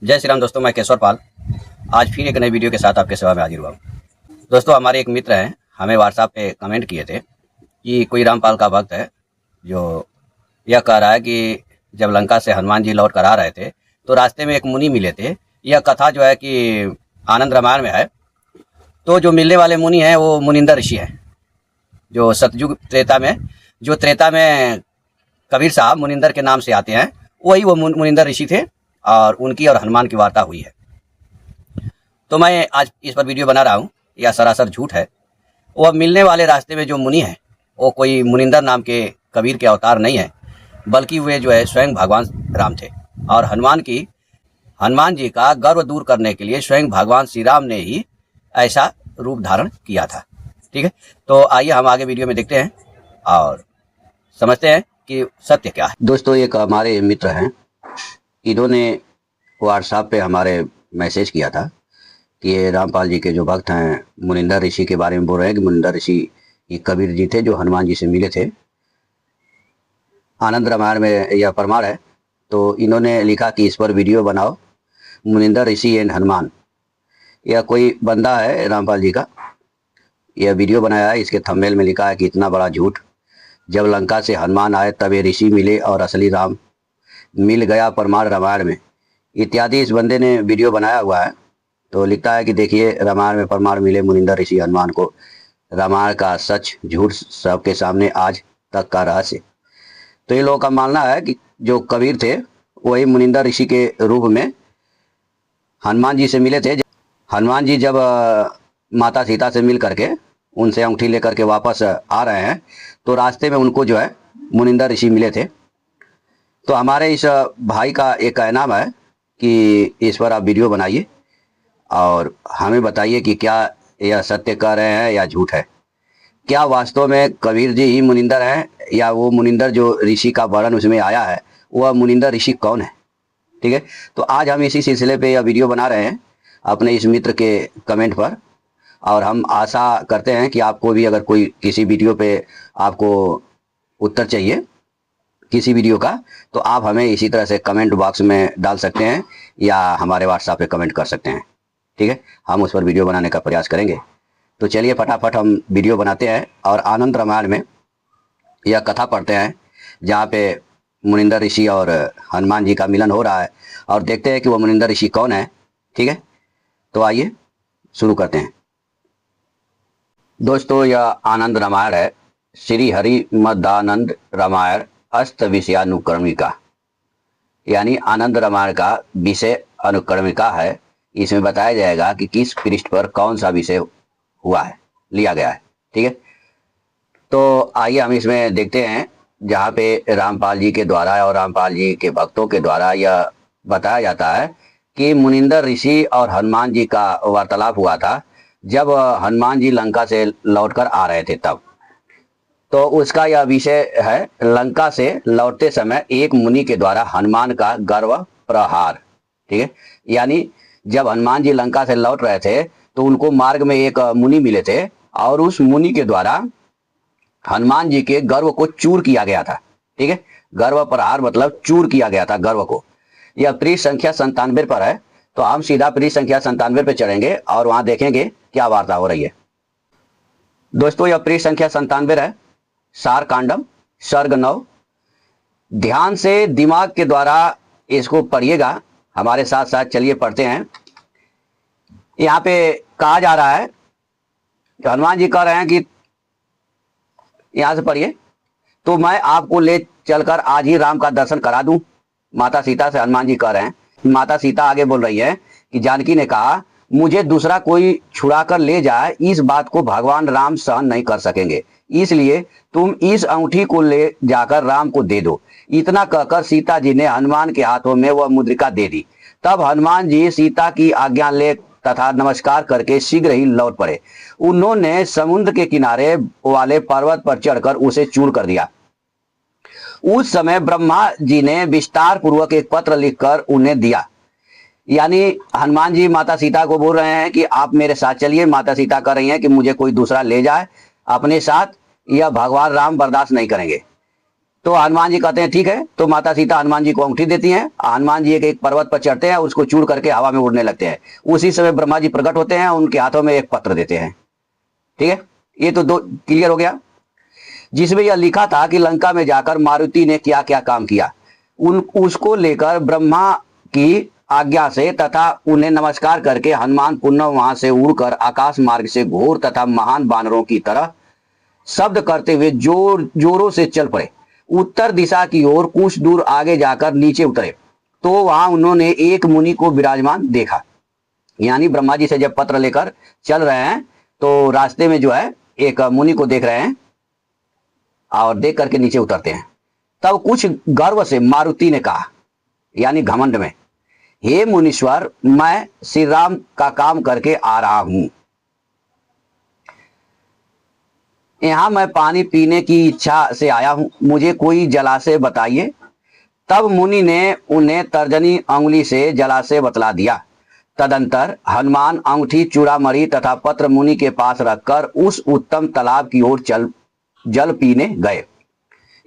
जय श्री राम दोस्तों, मैं केशवर पाल आज फिर एक नई वीडियो के साथ आपके सेवा में हाजिर हुआ हूँ। दोस्तों, हमारे एक मित्र हैं, हमें व्हाट्सएप पे कमेंट किए थे कि कोई रामपाल का भक्त है जो यह कह रहा है कि जब लंका से हनुमान जी लौट कर आ रहे थे तो रास्ते में एक मुनि मिले थे। यह कथा जो है कि आनंद रामायण में है। तो जो मिलने वाले मुनि हैं वो मुनिंदर ऋषि हैं, जो सतयुग त्रेता में, जो त्रेता में कबीर साहब मुनिंदर के नाम से आते हैं, वही वो मुनिंदर ऋषि थे और उनकी और हनुमान की वार्ता हुई है। तो मैं आज इस पर वीडियो बना रहा हूँ। यह सरासर झूठ है। वो मिलने वाले रास्ते में जो मुनि हैं वो कोई मुनिंदर नाम के कबीर के अवतार नहीं है, बल्कि वे जो है स्वयं भगवान राम थे। और हनुमान जी का गर्व दूर करने के लिए स्वयं भगवान श्री राम ने ही ऐसा रूप धारण किया था। ठीक है, तो आइए हम आगे वीडियो में देखते हैं और समझते हैं कि सत्य क्या है। दोस्तों, एक हमारे मित्र हैं, इन्होंने व्हाट्सएप पे हमारे मैसेज किया था कि ये रामपाल जी के जो भक्त हैं मुनिंदर ऋषि के बारे में बोल रहे हैं कि मुनिंदर ऋषि ये कबीर जी थे जो हनुमान जी से मिले थे। आनंद रामायण में यह प्रमाण है। तो इन्होंने लिखा कि इस पर वीडियो बनाओ, मुनिंदर ऋषि एंड हनुमान। यह कोई बंदा है रामपाल जी का, यह वीडियो बनाया है। इसके थंबनेल में लिखा है कि इतना बड़ा झूठ, जब लंका से हनुमान आए तब ये ऋषि मिले और असली राम मिल गया प्रमाण रामायण में, इत्यादि इस बंदे ने वीडियो बनाया हुआ है। तो लिखता है कि देखिए, रामायण में प्रमाण मिले मुनिंदर ऋषि हनुमान को, रामायण का सच झूठ सबके सामने आज तक का रहस्य। तो ये लोगों का मानना है कि जो कबीर थे वही मुनिंदर ऋषि के रूप में हनुमान जी से मिले थे। हनुमान जी जब माता सीता से मिल करके उनसे अंगूठी लेकर के वापस आ रहे हैं तो रास्ते में उनको जो है मुनिंदर ऋषि मिले थे। तो हमारे इस भाई का एक कहना है कि इस पर आप वीडियो बनाइए और हमें बताइए कि क्या यह सत्य कह रहे हैं या झूठ है। क्या वास्तव में कबीर जी ही मुनिंदर हैं या वो मुनिंदर जो ऋषि का वर्णन उसमें आया है वह मुनिंदर ऋषि कौन है। ठीक है, तो आज हम इसी सिलसिले पे यह वीडियो बना रहे हैं अपने इस मित्र के कमेंट पर। और हम आशा करते हैं कि आपको भी अगर कोई किसी वीडियो पे आपको उत्तर चाहिए किसी वीडियो का, तो आप हमें इसी तरह से कमेंट बॉक्स में डाल सकते हैं या हमारे व्हाट्सएप पे कमेंट कर सकते हैं। ठीक है, हम उस पर वीडियो बनाने का प्रयास करेंगे। तो चलिए फटाफट हम वीडियो बनाते हैं और आनंद रामायण में यह कथा पढ़ते हैं जहाँ पे मुनिंदर ऋषि और हनुमान जी का मिलन हो रहा है और देखते हैं कि वो मुनिंदर ऋषि कौन है। ठीक है, तो आइए शुरू करते हैं। दोस्तों, यह आनंद रामायण है, श्री हरिमदानंद रामायण अष्ट विषयानुक्रमिका, यानी आनंद रामायण का विषय अनुक्रमिका है। इसमें बताया जाएगा कि किस पृष्ठ पर कौन सा विषय हुआ है, लिया गया है। ठीक है, तो आइए हम इसमें देखते हैं जहाँ पे रामपाल जी के द्वारा और रामपाल जी के भक्तों के द्वारा यह बताया जाता है कि मुनिंदर ऋषि और हनुमान जी का वार्तालाप हुआ था जब हनुमान जी लंका से लौटकर आ रहे थे तब। तो उसका यह विषय है, लंका से लौटते समय एक मुनि के द्वारा हनुमान का गर्व प्रहार। ठीक है, यानी जब हनुमान जी लंका से लौट रहे थे तो उनको मार्ग में एक मुनि मिले थे और उस मुनि के द्वारा हनुमान जी के गर्व को चूर किया गया था। ठीक है, गर्व प्रहार मतलब चूर किया गया था गर्व को। यह पृष्ठ संख्या 97 पर है। तो हम सीधा पृष्ठ संख्या 97 पे चढ़ेंगे और वहां देखेंगे क्या वार्ता हो रही है। दोस्तों, यह पृष्ठ संख्या 97 है, सार कांडम सर्ग 9। ध्यान से दिमाग के द्वारा इसको पढ़िएगा, हमारे साथ साथ चलिए पढ़ते हैं। यहाँ पे कहा जा रहा है कि हनुमान जी कह रहे हैं कि यहां से पढ़िए, तो मैं आपको ले चलकर आज ही राम का दर्शन करा दूं। माता सीता से हनुमान जी कह रहे हैं। माता सीता आगे बोल रही है कि जानकी ने कहा, मुझे दूसरा कोई छुड़ा कर ले जाए इस बात को भगवान राम सहन नहीं कर सकेंगे, इसलिए तुम इस अंगूठी को ले जाकर राम को दे दो। इतना कहकर सीता जी ने हनुमान के हाथों में वह मुद्रिका दे दी। तब हनुमान जी सीता की आज्ञा ले तथा नमस्कार करके शीघ्र ही लौट पड़े। उन्होंने समुद्र के किनारे वाले पर्वत पर चढ़कर उसे चूर कर दिया। उस समय ब्रह्मा जी ने विस्तार पूर्वक एक पत्र लिखकर उन्हें दिया। यानी हनुमान जी माता सीता को बोल रहे हैं कि आप मेरे साथ चलिए। माता सीता कह रही हैं कि मुझे कोई दूसरा ले जाए अपने साथ, यह भगवान राम बर्दाश्त नहीं करेंगे। तो हनुमान जी कहते हैं ठीक है। तो माता सीता हनुमान जी को अंगूठी देती हैं। हनुमान जी एक पर्वत पर चढ़ते हैं, उसको चूर करके हवा में उड़ने लगते हैं। उसी समय ब्रह्मा जी प्रकट होते हैं, उनके हाथों में एक पत्र देते हैं। ठीक है, ये तो दो क्लियर हो गया, जिसमें यह लिखा था कि लंका में जाकर मारुति ने क्या क्या काम किया, उसको लेकर ब्रह्मा की आज्ञा से तथा उन्हें नमस्कार करके हनुमान पुनः वहां से उड़कर आकाश मार्ग से घोर तथा महान बानरों की तरह शब्द करते हुए जोरों से चल पड़े। उत्तर दिशा की ओर कुछ दूर आगे जाकर नीचे उतरे तो वहां उन्होंने एक मुनि को विराजमान देखा। यानी ब्रह्मा जी से जब पत्र लेकर चल रहे हैं तो रास्ते में जो है एक मुनि को देख रहे हैं और देख करके नीचे उतरते हैं। तब कुछ गर्व से मारुति ने कहा, यानी घमंड में, हे मुनीश्वर, मैं श्री राम का काम करके आ रहा हूं, यहां मैं पानी पीने की इच्छा से आया हूं, मुझे कोई जलाशय बताइए। तब मुनि ने उन्हें तर्जनी अंगुली से जलाशय बतला दिया। तदंतर हनुमान अंगूठी, चूड़ामणि तथा पत्र मुनि के पास रखकर उस उत्तम तालाब की ओर जल पीने गए।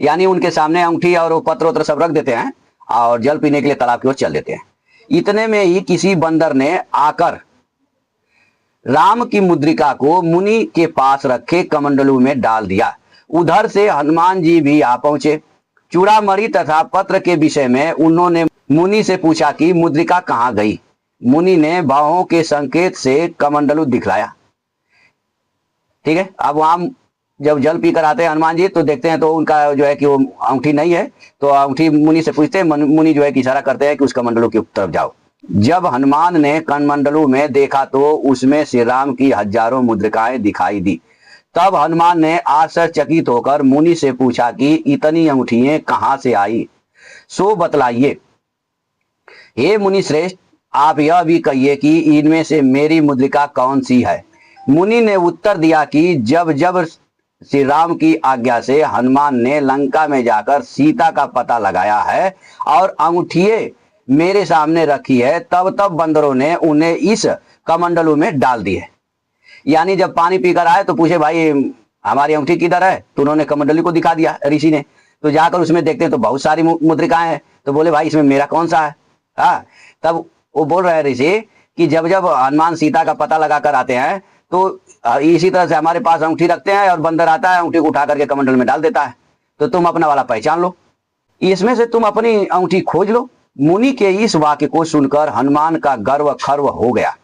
यानी उनके सामने अंगूठी और वो पत्र वत्र सब रख देते हैं और जल पीने के लिए तालाब की ओर चल देते हैं। इतने में ही किसी बंदर ने आकर राम की मुद्रिका को मुनि के पास रखे कमंडलू में डाल दिया। उधर से हनुमान जी भी आ पहुंचे। चूड़ामणि तथा पत्र के विषय में उन्होंने मुनि से पूछा कि मुद्रिका कहाँ गई। मुनि ने बाहों के संकेत से कमंडलू दिखलाया। ठीक है, अब वहां जब जल पी कर आते हैं हनुमान जी तो देखते हैं तो उनका जो है कि वो अंगूठी नहीं है। तो अंगूठी मुनि से पूछते हैं, मुनि जो है कि इशारा करते हैं कि उस कमंडलू की तरफ जाओ। जब हनुमान ने कमंडलू में देखा तो उसमें श्री राम की हजारों मुद्रिकाएं दिखाई दी। तब हनुमान ने आश्चर्यचकित होकर मुनि से पूछा कि इतनी अंगूठियां कहां से आई, सो बतलाइए। हे मुनि श्रेष्ठ, आप यह भी कहिए कि इनमें से मेरी मुद्रिका कौन सी है। मुनि ने उत्तर दिया कि जब जब श्री राम की आज्ञा से हनुमान ने लंका में जाकर सीता का पता लगाया है और अंगूठियां मेरे सामने रखी है, तब तब बंदरों ने उन्हें इस कमंडलू में डाल दी है। यानी जब पानी पीकर आए तो पूछे, भाई हमारी अंगूठी किधर है, तो उन्होंने कमंडलू को दिखा दिया ऋषि ने। तो जाकर उसमें देखते हैं तो बहुत सारी मुद्रिकाएं हैं। तो बोले, भाई इसमें मेरा कौन सा है। हाँ, तब वो बोल रहे हैं ऋषि कि जब जब हनुमान सीता का पता लगा कर आते हैं तो इसी तरह से हमारे पास अंगूठी रखते हैं और बंदर आता है, अंगूठी को उठा करके कमंडल में डाल देता है। तो तुम अपना वाला पहचान लो, इसमें से तुम अपनी अंगूठी खोज लो। मुनि के इस वाक्य को सुनकर हनुमान का गर्व खर्व हो गया।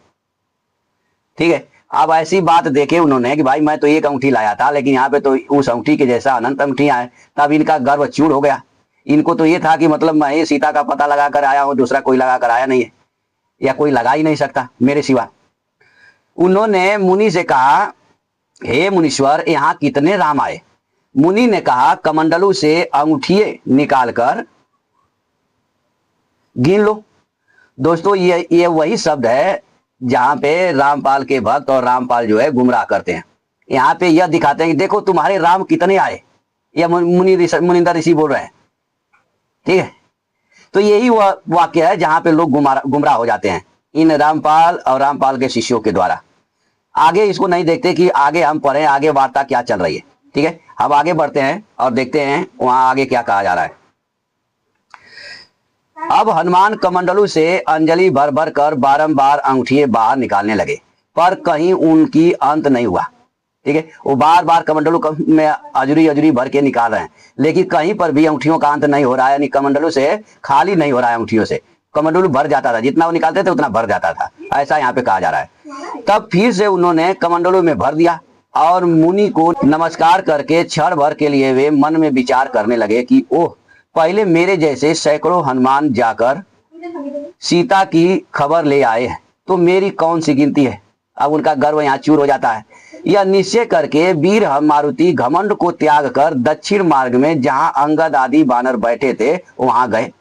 ठीक है, अब ऐसी बात देखे उन्होंने कि भाई मैं तो एक अंगूठी लाया था, लेकिन यहाँ पे तो उस अंगूठी के जैसा अनंत अंगूठियां हैं। तब इनका गर्व चूर हो गया। इनको तो ये था कि मतलब मैं सीता का पता लगा कर आया हूं, दूसरा कोई लगा कर आया नहीं है, या कोई लगा ही नहीं सकता मेरे सिवा। उन्होंने मुनि से कहा, हे मुनीश्वर, यहाँ कितने राम आए। मुनि ने कहा, कमंडलू से अंगूठियां निकालकर गिन लो। दोस्तों ये वही शब्द है जहां पे रामपाल के भक्त और रामपाल जो है गुमराह करते हैं। यहाँ पे यह दिखाते हैं कि देखो तुम्हारे राम कितने आए, या मुनिंदर ऋषि बोल रहे हैं। ठीक है, तो यही वह वाक्य है जहां पे लोग गुमराह हो जाते हैं इन रामपाल और रामपाल के शिष्यों के द्वारा। आगे इसको नहीं देखते कि आगे हम पढ़े, आगे वार्ता क्या चल रही है। ठीक है, हम आगे बढ़ते हैं और देखते हैं वहां आगे क्या कहा जा रहा है। अब हनुमान कमंडलू से अंजलि भर भर कर बारंबार अंगूठियां बाहर निकालने लगे, पर कहीं उनकी अंत नहीं हुआ। ठीक है, वो बार बार कमंडलू में अजूरी भर के निकाल रहे हैं, लेकिन कहीं पर भी अंगूठियों का अंत नहीं हो रहा है। यानी कमंडलू से खाली नहीं हो रहा है, अंगूठियों से कमंडलू भर जाता था, जितना वो निकालते थे उतना भर जाता था, ऐसा यहाँ पे कहा जा रहा है। तब फिर से उन्होंने कमंडलू में भर दिया और मुनि को नमस्कार करके क्षण भर के लिए वे मन में विचार करने लगे कि ओह, पहले मेरे जैसे सैकड़ों हनुमान जाकर सीता की खबर ले आए हैं, तो मेरी कौन सी गिनती है। अब उनका गर्व यहाँ चूर हो जाता है। यह निश्चय करके वीर मारुति घमंड को त्याग कर दक्षिण मार्ग में जहां अंगद आदि बानर बैठे थे वहां गए।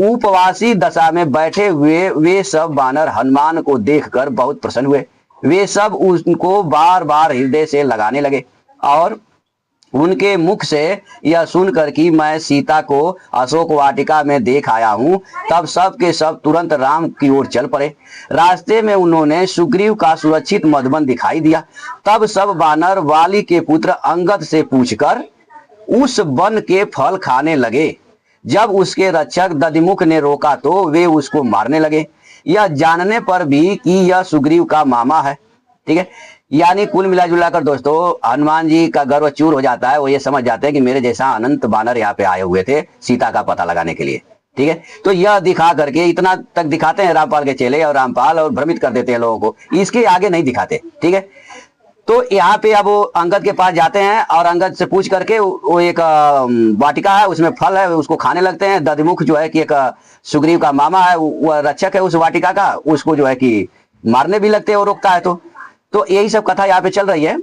उपवासी दशा में बैठे हुए वे सब बानर हनुमान को देखकर बहुत प्रसन्न हुए। वे सब उनको बार बार हृदय से लगाने लगे और उनके मुख से यह सुनकर कि मैं सीता को अशोक वाटिका में देख आया हूं, तब सब के सब तुरंत राम की ओर चल पड़े। रास्ते में उन्होंने सुग्रीव का सुरक्षित मधुबन दिखाई दिया। तब सब बानर वाली के पुत्र अंगद से पूछकर उस वन के फल खाने लगे। जब उसके रक्षक दधिमुख ने रोका तो वे उसको मारने लगे, यह जानने पर भी कि यह सुग्रीव का मामा है। ठीक है, यानी कुल मिला जुला कर दोस्तों हनुमान जी का गर्व चूर हो जाता है। वो ये समझ जाते हैं कि मेरे जैसा अनंत बानर यहाँ पे आए हुए थे सीता का पता लगाने के लिए। ठीक है, तो यह दिखा करके इतना तक दिखाते हैं रामपाल के चेले और रामपाल, और भ्रमित कर देते हैं लोगों को, इसके आगे नहीं दिखाते। ठीक है, तो यहाँ पे अब वो अंगद के पास जाते हैं और अंगद से पूछ करके वो एक वाटिका है, उसमें फल है, उसको खाने लगते हैं। दधिमुख जो है कि एक सुग्रीव का मामा है, वह रक्षक है उस वाटिका का, उसको जो है कि मारने भी लगते हैं और रोकता है। तो यही सब कथा यहाँ पे चल रही है।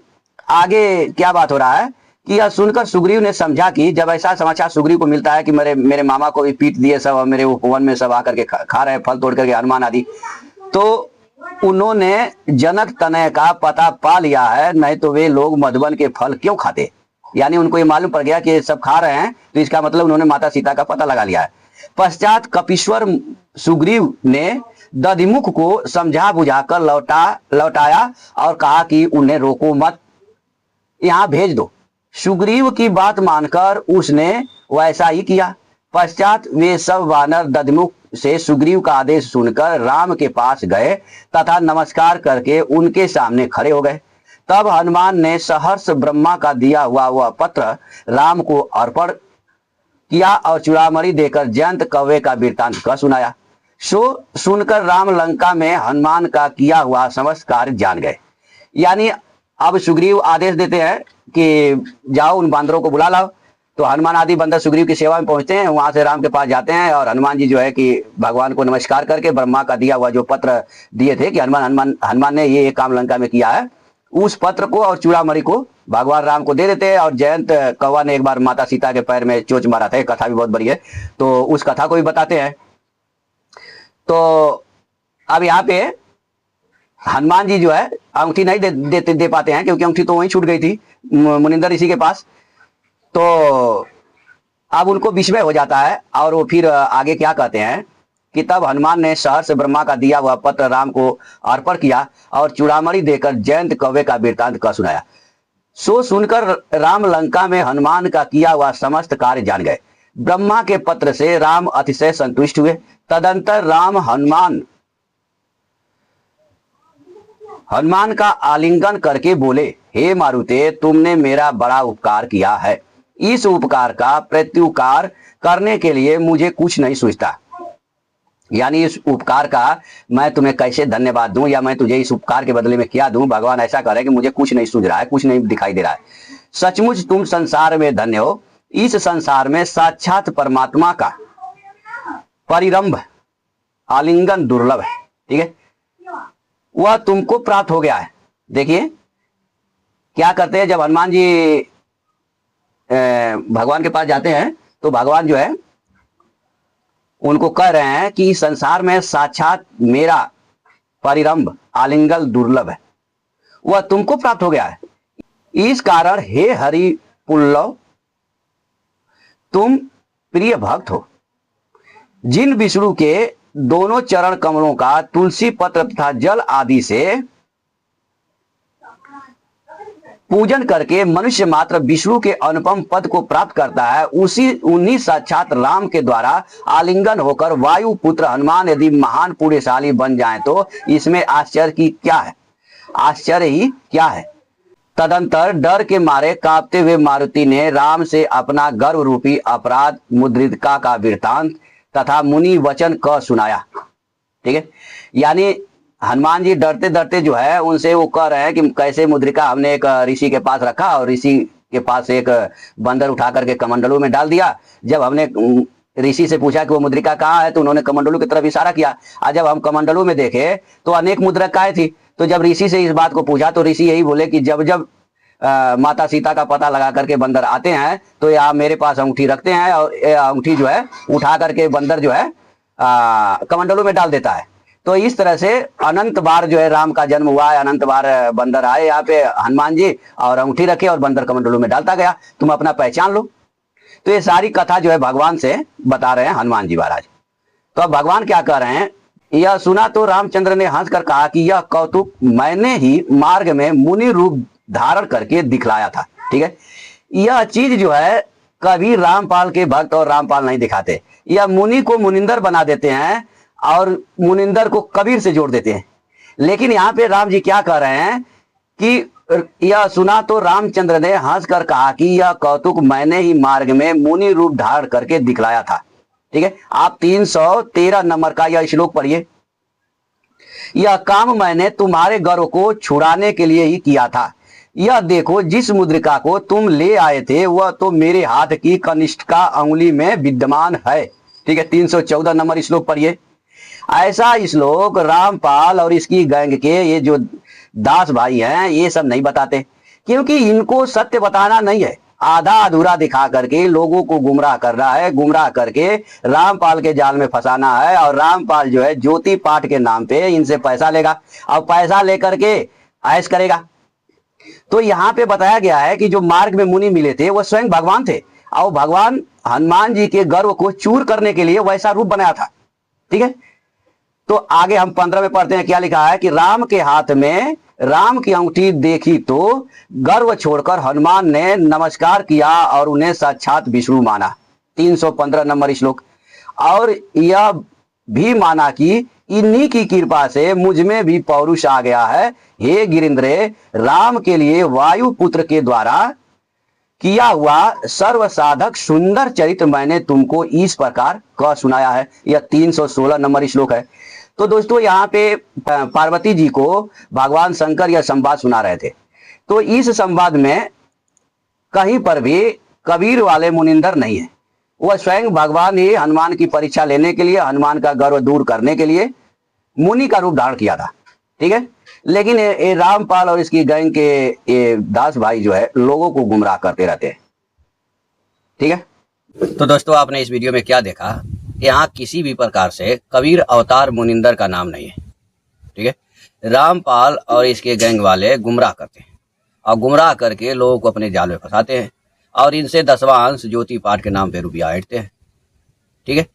आगे क्या बात हो रहा है कि यह सुनकर सुग्रीव ने समझा कि जब ऐसा समाचार सुग्रीव को मिलता है कि मेरे मामा को भी पीट दिए सब और मेरे उपवन में सब आकर के खा रहे हैं फल तोड़ करके हनुमान आदि, तो उन्होंने जनक तनय का पता पा लिया है, नहीं तो वे लोग मधुबन के फल क्यों खाते। यानी उनको ये मालूम पड़ गया कि सब खा रहे हैं, तो इसका मतलब उन्होंने माता सीता का पता लगा लिया है। पश्चात कपीश्वर सुग्रीव ने दधिमुख को समझा बुझाकर लौटाया और कहा कि उन्हें रोको मत, यहां भेज दो। सुग्रीव की बात मानकर उसने वैसा ही किया। पश्चात वे सब वानर दधिमुख से सुग्रीव का आदेश सुनकर राम के पास गए तथा नमस्कार करके उनके सामने खड़े हो गए। तब हनुमान ने सहर्ष ब्रह्मा का दिया हुआ वह पत्र राम को अर्पण किया और चूड़ामणि देकर जयंत कौवे का वृत्तांत कह सुनाया। सो सुनकर राम लंका में हनुमान का किया हुआ समस्त कार्य जान गए। यानी अब सुग्रीव आदेश देते हैं कि जाओ उन बांदरों को बुला लाओ। तो हनुमान आदि बंदर सुग्रीव की सेवा में पहुंचते हैं, वहां से राम के पास जाते हैं और हनुमान जी जो है कि भगवान को नमस्कार करके ब्रह्मा का दिया हुआ जो पत्र दिए थे कि हनुमान ने ये काम लंका में किया है, उस पत्र को और चूड़ामणि को भगवान राम को दे देते हैं। और जयंत कौवा ने एक बार माता सीता के पैर में चोंच मारा था, कथा भी बहुत बड़ी है, तो उस कथा को भी बताते हैं। तो अब यहाँ पे हनुमान जी जो है अंगूठी नहीं दे पाते हैं, क्योंकि अंगूठी तो वहीं छूट गई थी मुनिंदर ऋषि के पास। तो अब उनको विस्मय हो जाता है और वो फिर आगे क्या कहते हैं कि तब हनुमान ने सहर्ष ब्रह्मा का दिया हुआ पत्र राम को अर्पण किया और चूड़ामणि देकर जयंत कौवे का वृत्तांत कह सुनाया। सो सुनकर राम लंका में हनुमान का किया हुआ समस्त कार्य जान गए। ब्रह्मा के पत्र से राम अतिशय संतुष्ट हुए। तदंतर राम हनुमान का आलिंगन करके बोले, हे मारुते, तुमने मेरा बड़ा उपकार किया है। इस उपकार का प्रत्युपकार करने के लिए मुझे कुछ नहीं सूझता। यानी इस उपकार का मैं तुम्हें कैसे धन्यवाद दूं या मैं तुझे इस उपकार के बदले में क्या दूं। भगवान ऐसा करे कि मुझे कुछ नहीं सूझ रहा है, कुछ नहीं दिखाई दे रहा है। सचमुच तुम संसार में धन्य हो। इस संसार में साक्षात परमात्मा का परिरंभ आलिंगन दुर्लभ है। ठीक है, वह तुमको प्राप्त हो गया है। देखिए क्या करते हैं, जब हनुमान जी भगवान के पास जाते हैं तो भगवान जो है उनको कह रहे हैं कि संसार में साक्षात मेरा परिरंभ आलिंगन दुर्लभ है, वह तुमको प्राप्त हो गया है। इस कारण हे हरि पुल्लव, तुम प्रिय भक्त हो। जिन विष्णु के दोनों चरण कमलों का तुलसी पत्र तथा जल आदि से पूजन करके मनुष्य मात्र विष्णु के अनुपम पद को प्राप्त करता है, उन्हीं साक्षात राम के द्वारा आलिंगन होकर वायु पुत्र हनुमान यदि महान पुण्यशाली बन जाएं तो इसमें आश्चर्य की क्या है, आश्चर्य ही क्या है। तदंतर डर के मारे कांपते हुए मारुति ने राम से अपना गर्व रूपी अपराध मुद्रिका का वृत्तांत तथा मुनि वचन कह सुनाया। ठीक है, यानी हनुमान जी डरते डरते जो है उनसे वो कह रहे हैं कि कैसे मुद्रिका हमने एक ऋषि के पास रखा और ऋषि के पास एक बंदर उठा करके कमंडलू में डाल दिया। जब हमने ऋषि से पूछा कि वो मुद्रिका कहाँ है तो उन्होंने कमंडलू की तरफ इशारा किया। और जब हम कमंडलू में देखे तो अनेक मुद्रिकाएं थी। तो जब ऋषि से इस बात को पूछा तो ऋषि यही बोले कि जब जब माता सीता का पता लगा करके बंदर आते हैं तो यहाँ मेरे पास अंगूठी रखते हैं और अंगूठी जो है उठा करके बंदर जो है कमंडलू में डाल देता है। तो इस तरह से अनंत बार जो है राम का जन्म हुआ है, अनंत बार बंदर आए यहाँ पे हनुमान जी और अंगूठी रखे और बंदर कमंडलू में डालता गया, तुम अपना पहचान लो। तो ये सारी कथा जो है भगवान से बता रहे हैं हनुमान जी महाराज। तो अब भगवान क्या कह रहे हैं, यह सुना तो रामचंद्र ने हंसकर कहा कि यह कौतुक मैंने ही मार्ग में मुनि रूप धारण करके दिखलाया था। ठीक है, यह चीज जो है कभी रामपाल के भक्त और रामपाल नहीं दिखाते, या मुनि को मुनिंदर बना देते हैं और मुनिंदर को कबीर से जोड़ देते हैं। लेकिन यहाँ पे राम जी क्या कह रहे हैं कि यह सुना तो रामचंद्र ने हंसकर कहा कि यह कौतुक मैंने ही मार्ग में मुनि रूप धारण करके दिखलाया था। ठीक है, आप 313 नंबर का यह श्लोक पढ़िए। यह काम मैंने तुम्हारे गर्व को छुड़ाने के लिए ही किया था। यह देखो, जिस मुद्रिका को तुम ले आए थे वह तो मेरे हाथ की कनिष्ठिका अंगुली में विद्यमान है। ठीक है, 314 नंबर श्लोक पढ़िए। ऐसा श्लोक रामपाल और इसकी गैंग के ये जो दास भाई हैं ये सब नहीं बताते, क्योंकि इनको सत्य बताना नहीं है, आधा अधूरा दिखा करके लोगों को गुमराह कर रहा है, गुमराह करके रामपाल के जाल में फंसाना है। और रामपाल जो है ज्योति पाठ के नाम पे इनसे पैसा लेगा और पैसा लेकर के ऐश करेगा। तो यहाँ पे बताया गया है कि जो मार्ग में मुनि मिले थे वह स्वयं भगवान थे और भगवान हनुमान जी के गर्व को चूर करने के लिए वैसा रूप बनाया था। ठीक है, तो आगे हम 15 में पढ़ते हैं, क्या लिखा है कि राम के हाथ में राम की अंगूठी देखी तो गर्व छोड़कर हनुमान ने नमस्कार किया और उन्हें साक्षात विष्णु माना। 315 नंबर श्लोक। और यह भी माना कि इन्हीं की कृपा से मुझ में भी पौरुष आ गया है। हे गिरिंद्र, राम के लिए वायु पुत्र के द्वारा किया हुआ सर्व साधक सुंदर चरित्र मैंने तुमको इस प्रकार कह सुनाया है। यह 316 नंबर श्लोक है। तो दोस्तों यहाँ पे पार्वती जी को भगवान शंकर यह संवाद सुना रहे थे। तो इस संवाद में कहीं पर भी कबीर वाले मुनिंदर नहीं है, वह स्वयं भगवान ही हनुमान की परीक्षा लेने के लिए, हनुमान का गर्व दूर करने के लिए मुनि का रूप धारण किया था। ठीक है, लेकिन ये रामपाल और इसकी गैंग के ये दास भाई जो है लोगों को गुमराह करते रहते हैं। ठीक है, तो दोस्तों आपने इस वीडियो में क्या देखा, यहाँ किसी भी प्रकार से कबीर अवतार मुनिंदर का नाम नहीं है। ठीक है, रामपाल और इसके गैंग वाले गुमराह करते हैं और गुमराह करके लोगों को अपने जाल में फंसाते हैं और इनसे 10वां अंश ज्योति पाठ के नाम पे रुपया ऐंठते हैं। ठीक है,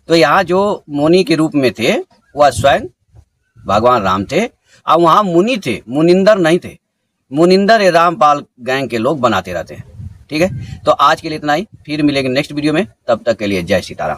तो यहाँ जो मुनि के रूप में थे वह स्वयं भगवान राम थे और वहाँ मुनि थे, मुनिंदर नहीं थे। मुनिंदर ये रामपाल गैंग के लोग बनाते रहते हैं। ठीक है, तो आज के लिए इतना ही, फिर मिलेंगे नेक्स्ट वीडियो में, तब तक के लिए जय सीताराम।